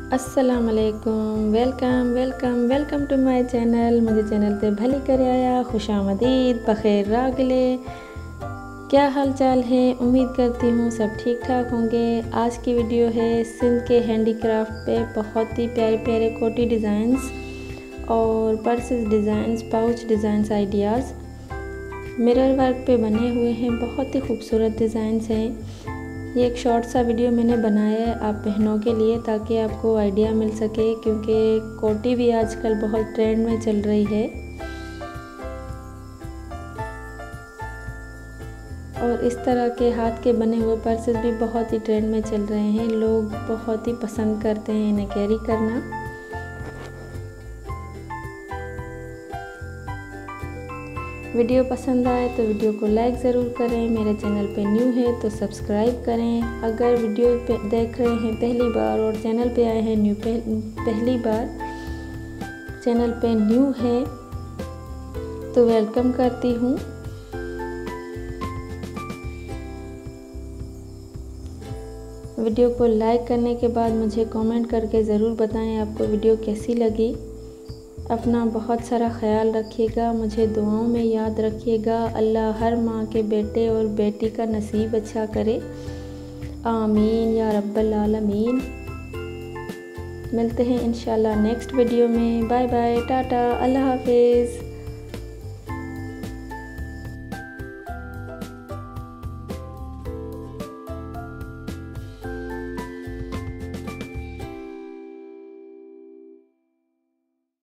अस्सलाम वालेकुम, welcome welcome welcome to my channel. मुझे चैनल पे भली करे आया, खुशामदीद, बखैर रागले। क्या हाल चाल है? उम्मीद करती हूँ सब ठीक ठाक होंगे। आज की वीडियो है सिंध के हैंडीक्राफ्ट पे बहुत ही प्यारे प्यारे कोटी डिज़ाइंस और purses designs, pouch designs ideas mirror work पे बने हुए हैं। बहुत ही खूबसूरत डिज़ाइंस हैं। ये एक शॉर्ट सा वीडियो मैंने बनाया है आप बहनों के लिए, ताकि आपको आइडिया मिल सके, क्योंकि कोटी भी आजकल बहुत ट्रेंड में चल रही है और इस तरह के हाथ के बने हुए पर्सेस भी बहुत ही ट्रेंड में चल रहे हैं। लोग बहुत ही पसंद करते हैं इन्हें कैरी करना। वीडियो पसंद आए तो वीडियो को लाइक ज़रूर करें। मेरे चैनल पे न्यू है तो सब्सक्राइब करें। अगर वीडियो पे देख रहे हैं पहली बार और चैनल पे आए हैं पहली बार, चैनल पे न्यू है तो वेलकम करती हूँ। वीडियो को लाइक करने के बाद मुझे कमेंट करके ज़रूर बताएं आपको वीडियो कैसी लगी। अपना बहुत सारा ख्याल रखिएगा, मुझे दुआओं में याद रखिएगा। अल्लाह हर माँ के बेटे और बेटी का नसीब अच्छा करे, आमीन या रब्बल आलमीन। मिलते हैं इंशाल्लाह नेक्स्ट वीडियो में। बाय बाय, टाटा, अल्लाह हाफिज़।